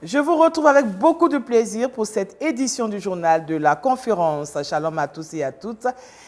Je vous retrouve avec beaucoup de plaisir pour cette édition du journal de la conférence. Shalom à tous et à toutes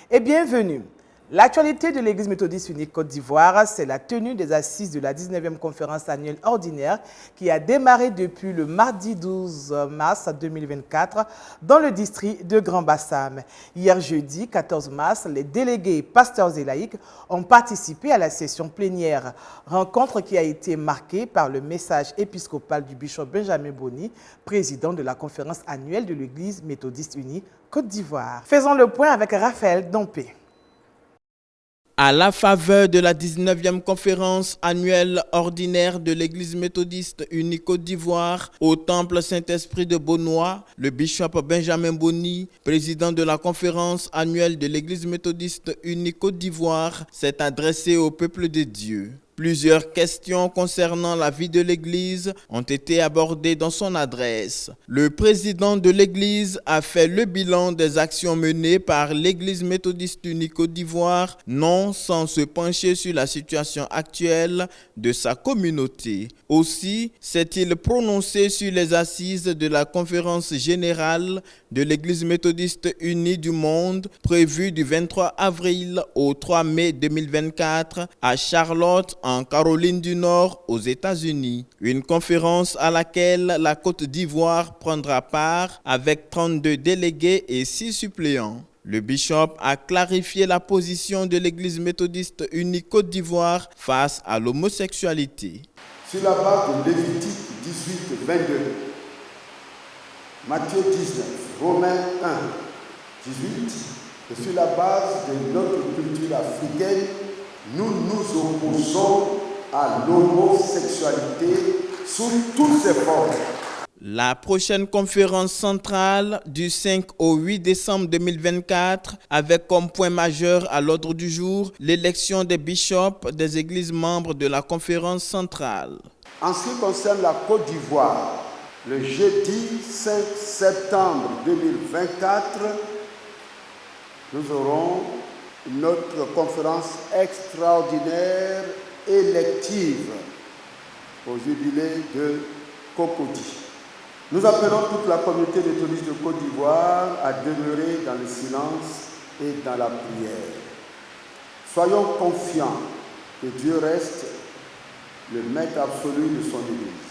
et bienvenue. L'actualité de l'Église méthodiste unique Côte d'Ivoire, c'est la tenue des assises de la 19e conférence annuelle ordinaire qui a démarré depuis le mardi 12 mars 2024 dans le district de Grand Bassam. Hier jeudi 14 mars, les délégués pasteurs et laïcs ont participé à la session plénière, rencontre qui a été marquée par le message épiscopal du bishop Benjamin Boni, président de la conférence annuelle de l'Église méthodiste unique Côte d'Ivoire. Faisons le point avec Raphaël Dompé. À la faveur de la 19e conférence annuelle ordinaire de l'Église méthodiste unique Côte d'Ivoire au Temple Saint-Esprit de Beaunois, le bishop Benjamin Boni, président de la conférence annuelle de l'Église méthodiste unique Côte d'Ivoire, s'est adressé au peuple de Dieu. Plusieurs questions concernant la vie de l'Église ont été abordées dans son adresse. Le président de l'Église a fait le bilan des actions menées par l'Église méthodiste unique Côte d'Ivoire, non sans se pencher sur la situation actuelle de sa communauté. Aussi s'est-il prononcé sur les assises de la conférence générale de l'Église méthodiste unie du monde, prévue du 23 avril au 3 mai 2024 à Charlotte, en Caroline du Nord, aux États-Unis. Une conférence à laquelle la Côte d'Ivoire prendra part avec 32 délégués et 6 suppléants. Le bishop a clarifié la position de l'Église méthodiste unique Côte d'Ivoire face à l'homosexualité. Sur la base de Lévitique 18, 22, Matthieu 19, Romains 1, 18, et sur la base de notre culture africaine, nous nous opposons à l'homosexualité sous toutes ses formes. La prochaine conférence centrale du 5 au 8 décembre 2024 avec comme point majeur à l'ordre du jour l'élection des bishops des églises membres de la conférence centrale. En ce qui concerne la Côte d'Ivoire, le jeudi 5 septembre 2024, nous aurons notre conférence extraordinaire élective au jubilé de Cocody. Nous appelons toute la communauté méthodiste de Côte d'Ivoire à demeurer dans le silence et dans la prière. Soyons confiants que Dieu reste le maître absolu de son Église.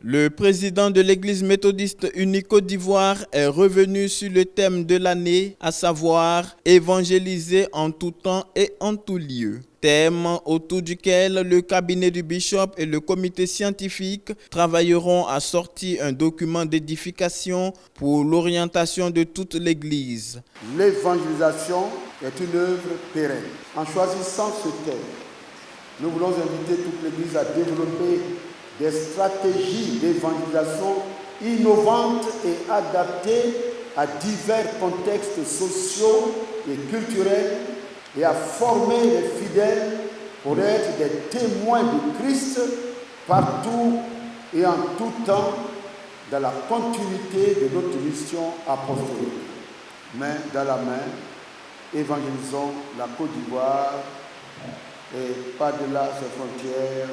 Le président de l'Église méthodiste unique Côte d'Ivoire est revenu sur le thème de l'année, à savoir évangéliser en tout temps et en tout lieu. Thème autour duquel le cabinet du bishop et le comité scientifique travailleront à sortir un document d'édification pour l'orientation de toute l'Église. L'évangélisation est une œuvre pérenne. En choisissant ce thème, nous voulons inviter toute l'Église à développer des stratégies d'évangélisation innovantes et adaptées à divers contextes sociaux et culturels et à former les fidèles pour être des témoins de Christ partout et en tout temps dans la continuité de notre mission apostolique. Main dans la main, évangélisons la Côte d'Ivoire et par-delà ses frontières,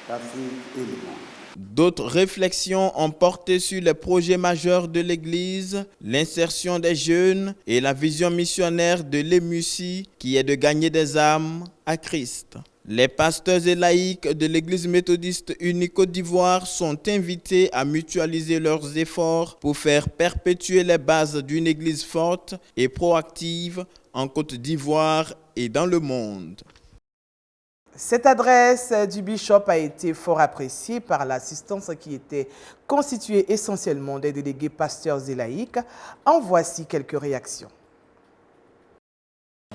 l'Afrique et le monde. D'autres réflexions ont porté sur les projets majeurs de l'Église, l'insertion des jeunes et la vision missionnaire de l'EMUCI qui est de gagner des âmes à Christ. Les pasteurs et laïcs de l'Église méthodiste unique Côte d'Ivoire sont invités à mutualiser leurs efforts pour faire perpétuer les bases d'une Église forte et proactive en Côte d'Ivoire et dans le monde. Cette adresse du bishop a été fort appréciée par l'assistance qui était constituée essentiellement des délégués pasteurs et laïcs. En voici quelques réactions.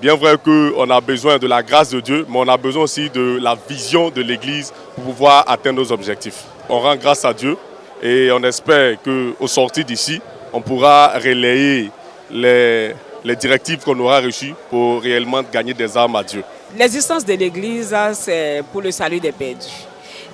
Bien vrai qu'on a besoin de la grâce de Dieu, mais on a besoin aussi de la vision de l'Église pour pouvoir atteindre nos objectifs. On rend grâce à Dieu et on espère qu'au sortir d'ici, on pourra relayer les directives qu'on aura reçues pour réellement gagner des âmes à Dieu. L'existence de l'Église, c'est pour le salut des perdus.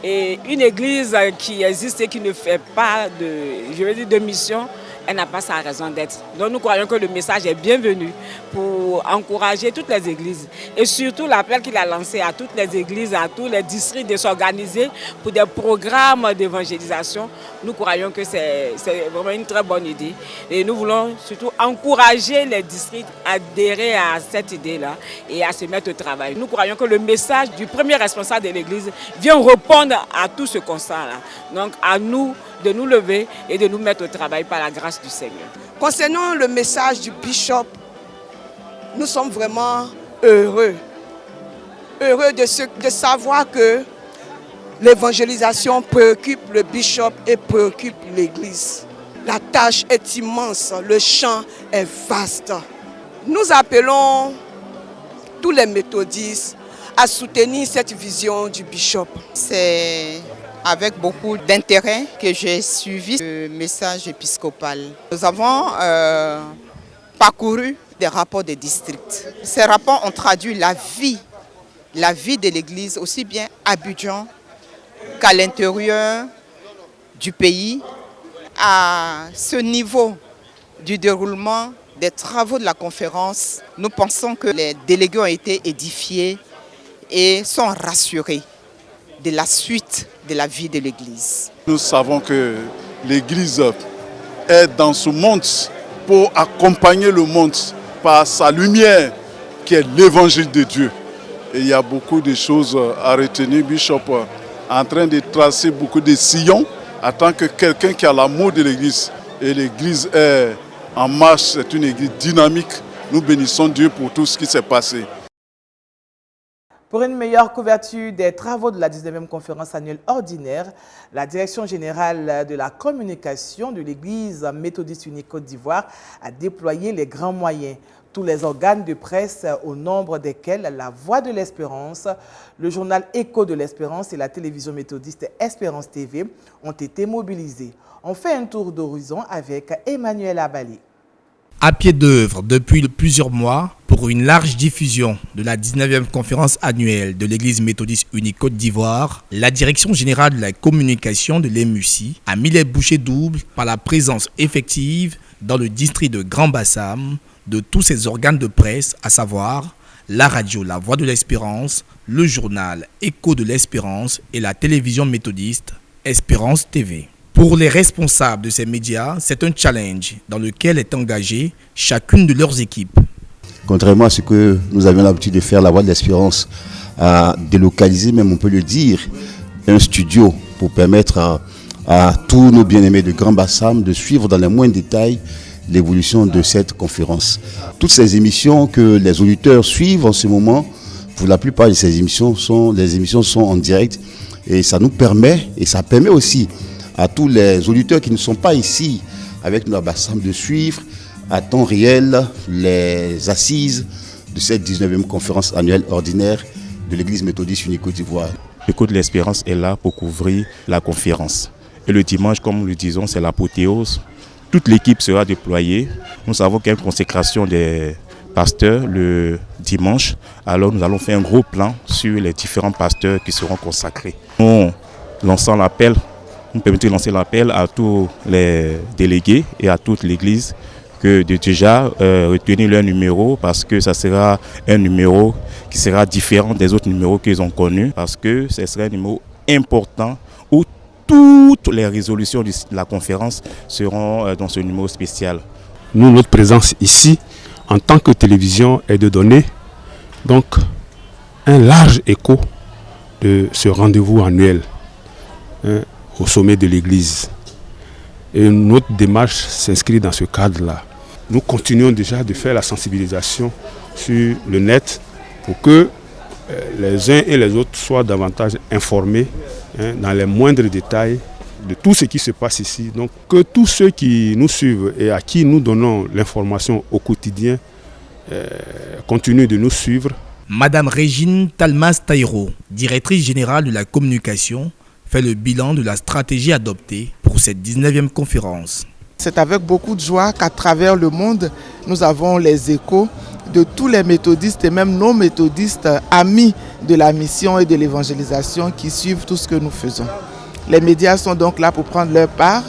Et une Église qui existe et qui ne fait pas de mission elle n'a pas sa raison d'être. Donc nous croyons que le message est bienvenu pour encourager toutes les églises et surtout l'appel qu'il a lancé à toutes les églises, à tous les districts de s'organiser pour des programmes d'évangélisation. Nous croyons que c'est vraiment une très bonne idée et nous voulons surtout encourager les districts à adhérer à cette idée-là et à se mettre au travail. Nous croyons que le message du premier responsable de l'église vient répondre à tout ce constat-là. Donc à nous de nous lever et de nous mettre au travail par la grâce du Seigneur. Concernant le message du bishop, nous sommes vraiment heureux de savoir que l'évangélisation préoccupe le bishop et préoccupe l'église. La tâche est immense, le champ est vaste. Nous appelons tous les méthodistes à soutenir cette vision du bishop. C'est avec beaucoup d'intérêt que j'ai suivi le message épiscopal. Nous avons parcouru des rapports des districts. Ces rapports ont traduit la vie de l'Église aussi bien à Abidjan qu'à l'intérieur du pays. À ce niveau du déroulement des travaux de la conférence, nous pensons que les délégués ont été édifiés et sont rassurés de la suite de la vie de l'Église. Nous savons que l'Église est dans ce monde pour accompagner le monde par sa lumière qui est l'évangile de Dieu. Et il y a beaucoup de choses à retenir. Bishop est en train de tracer beaucoup de sillons en tant que quelqu'un qui a l'amour de l'Église. Et l'Église est en marche, c'est une Église dynamique. Nous bénissons Dieu pour tout ce qui s'est passé. Pour une meilleure couverture des travaux de la 19e conférence annuelle ordinaire, la Direction générale de la communication de l'Église méthodiste unie Côte d'Ivoire a déployé les grands moyens. Tous les organes de presse, au nombre desquels la Voix de l'Espérance, le journal Écho de l'Espérance et la télévision méthodiste Espérance TV ont été mobilisés. On fait un tour d'horizon avec Emmanuel Abalé. À pied d'œuvre depuis plusieurs mois pour une large diffusion de la 19e conférence annuelle de l'Église méthodiste unie Côte d'Ivoire, la Direction générale de la communication de l'EMUCI a mis les bouchées doubles par la présence effective dans le district de Grand Bassam de tous ces organes de presse, à savoir la radio La Voix de l'Espérance, le journal Écho de l'Espérance et la télévision méthodiste Espérance TV. Pour les responsables de ces médias, c'est un challenge dans lequel est engagée chacune de leurs équipes. Contrairement à ce que nous avions l'habitude de faire, la Voix de l'Espérance a délocalisé, même on peut le dire, un studio pour permettre à tous nos bien-aimés de Grand Bassam de suivre dans les moindres détails l'évolution de cette conférence. Toutes ces émissions que les auditeurs suivent en ce moment, pour la plupart de ces émissions, les émissions sont en direct et ça nous permet, et ça permet aussi à tous les auditeurs qui ne sont pas ici avec nous à Bassam de suivre à temps réel les assises de cette 19e conférence annuelle ordinaire de l'Église méthodiste unie Côte d'Ivoire. Écho de l'Espérance est là pour couvrir la conférence. Et le dimanche, comme nous le disons, c'est l'apothéose. Toute l'équipe sera déployée. Nous savons qu'il y a une consécration des pasteurs le dimanche. Alors nous allons faire un gros plan sur les différents pasteurs qui seront consacrés. Nous lançons l'appel. Nous permettons de lancer l'appel à tous les délégués et à toute l'Église que de déjà retenir leur numéro parce que ça sera un numéro qui sera différent des autres numéros qu'ils ont connus parce que ce sera un numéro important où toutes les résolutions de la conférence seront dans ce numéro spécial. Nous, notre présence ici, en tant que télévision, est de donner donc un large écho de ce rendez-vous annuel au sommet de l'Église. Et notre démarche s'inscrit dans ce cadre-là. Nous continuons déjà de faire la sensibilisation sur le net pour que les uns et les autres soient davantage informés dans les moindres détails de tout ce qui se passe ici. Donc que tous ceux qui nous suivent et à qui nous donnons l'information au quotidien continuent de nous suivre. Madame Régine Talmas-Taïro, directrice générale de la communication, fait le bilan de la stratégie adoptée pour cette 19e conférence. C'est avec beaucoup de joie qu'à travers le monde, nous avons les échos de tous les méthodistes et même nos méthodistes amis de la mission et de l'évangélisation qui suivent tout ce que nous faisons. Les médias sont donc là pour prendre leur part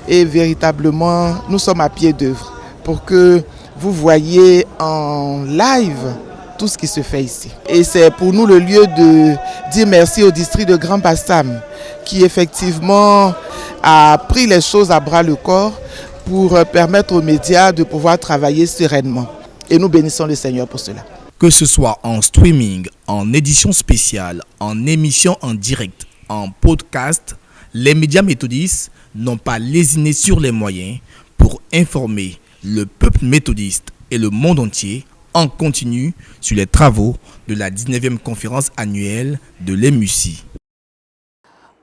Et véritablement, nous sommes à pied d'œuvre pour que vous voyez en live tout ce qui se fait ici. Et c'est pour nous le lieu de dire merci au district de Grand Bassam qui effectivement a pris les choses à bras le corps pour permettre aux médias de pouvoir travailler sereinement. Et nous bénissons le Seigneur pour cela. Que ce soit en streaming, en édition spéciale, en émission en direct, en podcast, les médias méthodistes n'ont pas lésiné sur les moyens pour informer le peuple méthodiste et le monde entier en continu sur les travaux de la 19e conférence annuelle de l'EMUCI.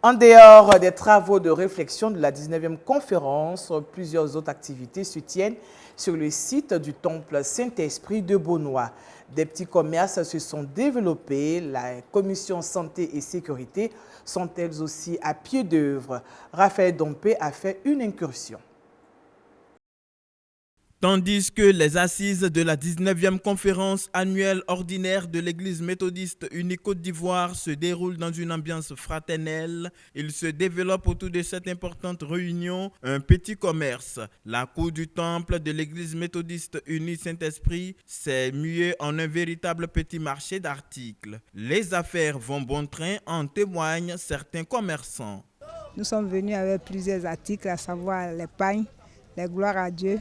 En dehors des travaux de réflexion de la 19e conférence, plusieurs autres activités se tiennent sur le site du temple Saint-Esprit de Beaunois. Des petits commerces se sont développés. La commission santé et sécurité sont elles aussi à pied d'œuvre. Raphaël Dompé a fait une incursion. Tandis que les assises de la 19e conférence annuelle ordinaire de l'Église méthodiste unie Côte d'Ivoire se déroulent dans une ambiance fraternelle, il se développe autour de cette importante réunion un petit commerce. La cour du temple de l'Église méthodiste unie Saint-Esprit s'est muée en un véritable petit marché d'articles. Les affaires vont bon train, en témoignent certains commerçants. Nous sommes venus avec plusieurs articles, à savoir les pagnes, les gloires à Dieu,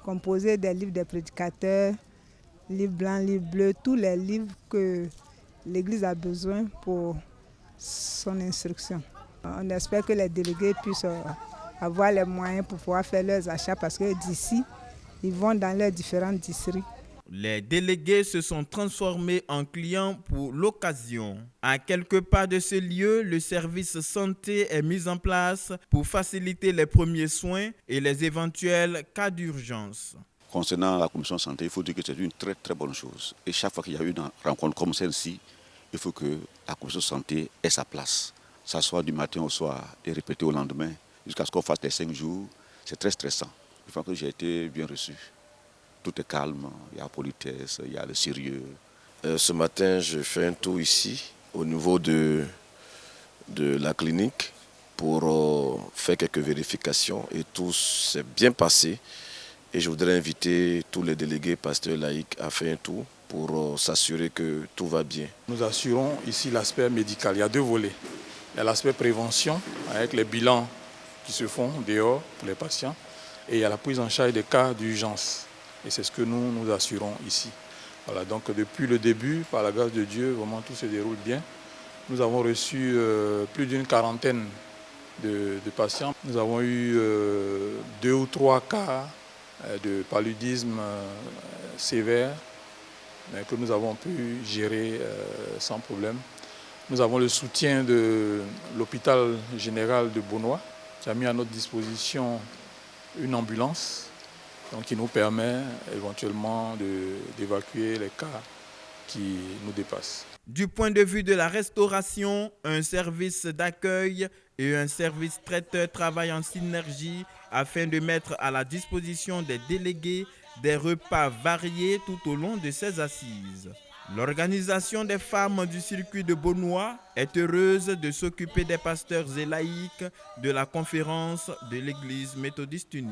composé des livres des prédicateurs, livres blancs, livres bleus, tous les livres que l'Église a besoin pour son instruction. On espère que les délégués puissent avoir les moyens pour pouvoir faire leurs achats parce que d'ici, ils vont dans leurs différents districts. Les délégués se sont transformés en clients pour l'occasion. À quelques pas de ce lieu, le service santé est mis en place pour faciliter les premiers soins et les éventuels cas d'urgence. Concernant la commission santé, il faut dire que c'est une très très bonne chose. Et chaque fois qu'il y a eu une rencontre comme celle-ci, il faut que la commission santé ait sa place. S'asseoir du matin au soir et répéter au lendemain jusqu'à ce qu'on fasse les 5 jours, c'est très stressant. Une fois que j'ai été bien reçu. Tout est calme, il y a la politesse, il y a le sérieux. Ce matin, je fais un tour ici, au niveau de la clinique, pour faire quelques vérifications. Et tout s'est bien passé. Et je voudrais inviter tous les délégués pasteurs laïcs à faire un tour pour s'assurer que tout va bien. Nous assurons ici l'aspect médical. Il y a 2 volets. Il y a l'aspect prévention, avec les bilans qui se font dehors pour les patients. Et il y a la prise en charge des cas d'urgence. Et c'est ce que nous assurons ici. Voilà, donc depuis le début, par la grâce de Dieu, vraiment tout se déroule bien. Nous avons reçu plus d'une quarantaine de patients. Nous avons eu 2 ou 3 cas de paludisme sévère, mais que nous avons pu gérer sans problème. Nous avons le soutien de l'hôpital général de Beaunois qui a mis à notre disposition une ambulance, donc qui nous permet éventuellement d'évacuer les cas qui nous dépassent. Du point de vue de la restauration, un service d'accueil et un service traiteur travaillent en synergie afin de mettre à la disposition des délégués des repas variés tout au long de ces assises. L'organisation des femmes du circuit de Beaunois est heureuse de s'occuper des pasteurs et laïcs de la conférence de l'Église méthodiste unie.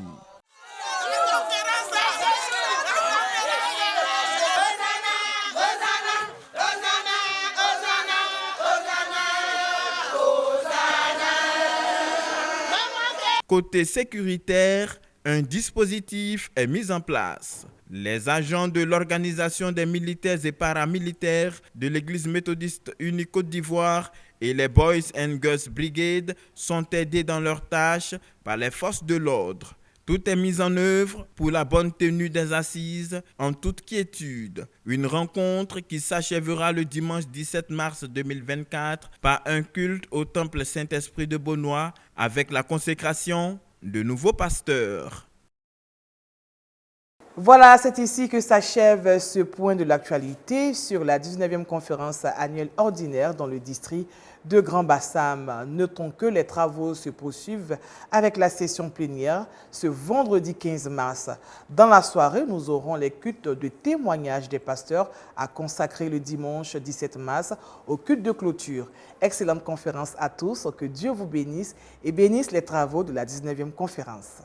Côté sécuritaire, un dispositif est mis en place. Les agents de l'organisation des militaires et paramilitaires de l'Église méthodiste unie Côte d'Ivoire et les Boys and Girls Brigade sont aidés dans leurs tâches par les forces de l'ordre. Tout est mis en œuvre pour la bonne tenue des assises en toute quiétude. Une rencontre qui s'achèvera le dimanche 17 mars 2024 par un culte au temple Saint-Esprit de Beaunois avec la consécration de nouveaux pasteurs. Voilà, c'est ici que s'achève ce point de l'actualité sur la 19e conférence annuelle ordinaire dans le district de Grand Bassam. Notons que les travaux se poursuivent avec la session plénière ce vendredi 15 mars. Dans la soirée, nous aurons les cultes de témoignage des pasteurs à consacrer le dimanche 17 mars au culte de clôture. Excellente conférence à tous, que Dieu vous bénisse et bénisse les travaux de la 19e conférence.